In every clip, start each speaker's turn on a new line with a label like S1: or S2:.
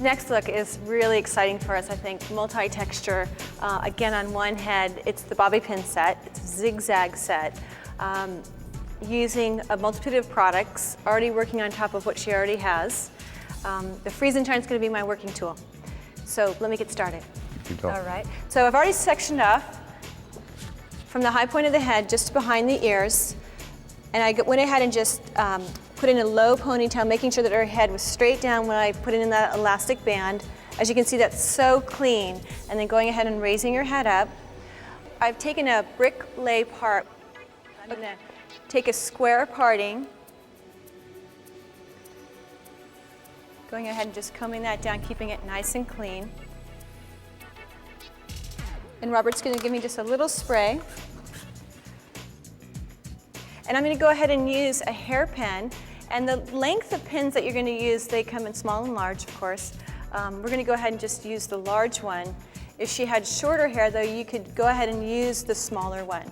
S1: next look is really exciting for us, I think. Multi-texture. Again, on one head, it's the bobby pin set. It's a zigzag set. Using a multitude of products, already working on top of what she already has. The freeze and shine is going to be my working tool. So let me get started. All right. So I've already sectioned off from the high point of the head, just behind the ears. And I went ahead and just put in a low ponytail, making sure that her head was straight down when I put it in that elastic band. As you can see, that's so clean. And then going ahead and raising her head up. I've taken a brick lay part. I'm going to take a square parting. Going ahead and just combing that down, keeping it nice and clean. And Robert's going to give me just a little spray. And I'm going to go ahead and use a hairpin. And the length of pins that you're going to use, they come in small and large, of course. We're going to go ahead and just use the large one. If she had shorter hair, though, you could go ahead and use the smaller one.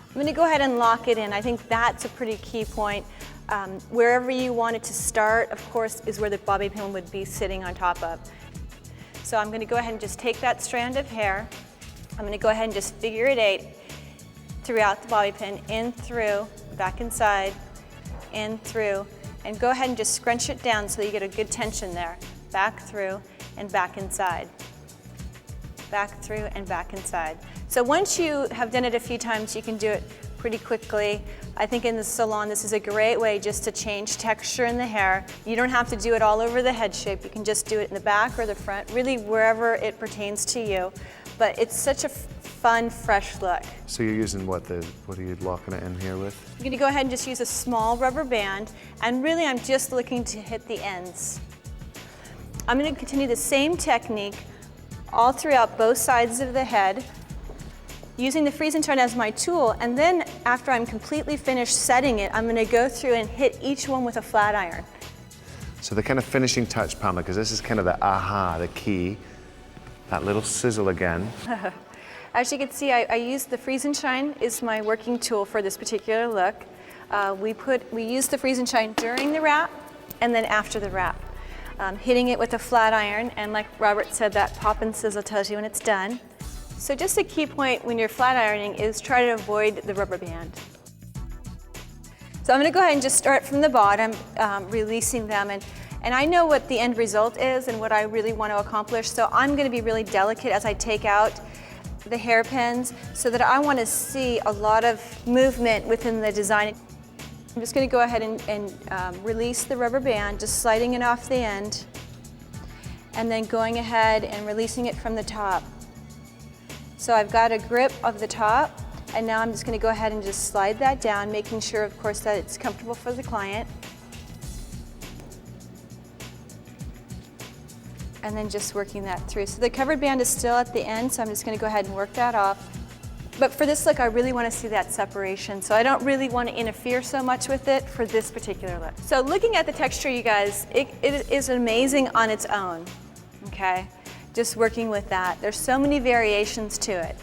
S1: I'm going to go ahead and lock it in. I think that's a pretty key point. Wherever you want it to start, of course, is where the bobby pin would be sitting on top of. So I'm going to go ahead and just take that strand of hair. I'm going to go ahead and just figure it 8 throughout the bobby pin, in, through, back inside, in, through, and go ahead and just scrunch it down so you get a good tension there. Back through and back inside. Back through and back inside. So once you have done it a few times, you can do it pretty quickly. I think in the salon, this is a great way just to change texture in the hair. You don't have to do it all over the head shape. You can just do it in the back or the front, really wherever it pertains to you. But it's such a fun, fresh look.
S2: So you're using what are you locking it in here with?
S1: I'm gonna go ahead and just use a small rubber band, and really I'm just looking to hit the ends. I'm gonna continue the same technique all throughout both sides of the head, using the freeze and shine as my tool, and then after I'm completely finished setting it, I'm gonna go through and hit each one with a flat iron.
S2: So the kind of finishing touch, Pamela, because this is kind of the aha, the key, that little sizzle again.
S1: As you can see, I used the freeze and shine is my working tool for this particular look. We use the freeze and shine during the wrap and then after the wrap. Hitting it with a flat iron, and like Robert said, that pop and sizzle tells you when it's done. So just a key point when you're flat ironing is try to avoid the rubber band. So I'm going to go ahead and just start from the bottom, releasing them. And I know what the end result is and what I really want to accomplish, so I'm going to be really delicate as I take out the hairpins so that I want to see a lot of movement within the design. I'm just going to go ahead and release the rubber band, just sliding it off the end, and then going ahead and releasing it from the top. So I've got a grip of the top, and now I'm just going to go ahead and just slide that down, making sure, of course, that it's comfortable for the client. And then just working that through. So the covered band is still at the end, so I'm just going to go ahead and work that off. But for this look, I really want to see that separation, so I don't really want to interfere so much with it for this particular look. So looking at the texture, you guys, it is amazing on its own, okay? Just working with that. There's so many variations to it.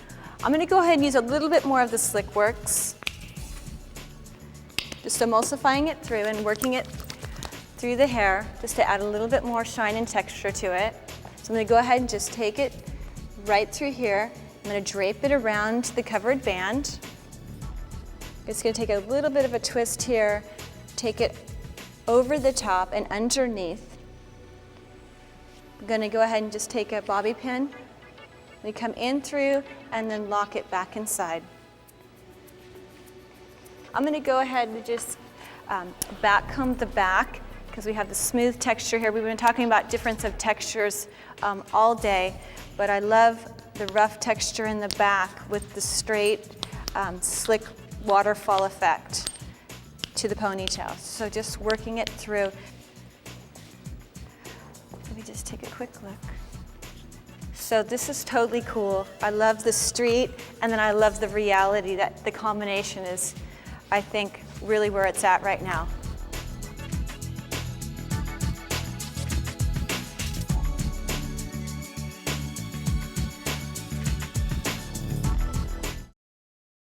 S1: I'm going to go ahead and use a little bit more of the Slick Works. Just emulsifying it through and working it through the hair, just to add a little bit more shine and texture to it. So I'm going to go ahead and just take it right through here. I'm going to drape it around the covered band. It's going to take a little bit of a twist here, take it over the top and underneath. I'm going to go ahead and just take a bobby pin. We come in through and then lock it back inside. I'm going to go ahead and just back comb the back, because we have the smooth texture here. We've been talking about difference of textures all day, but I love the rough texture in the back with the straight, slick waterfall effect to the ponytail. So just working it through. Let me just take a quick look. So this is totally cool. I love the street, and then I love the reality. That the combination is, I think, really where it's at right now.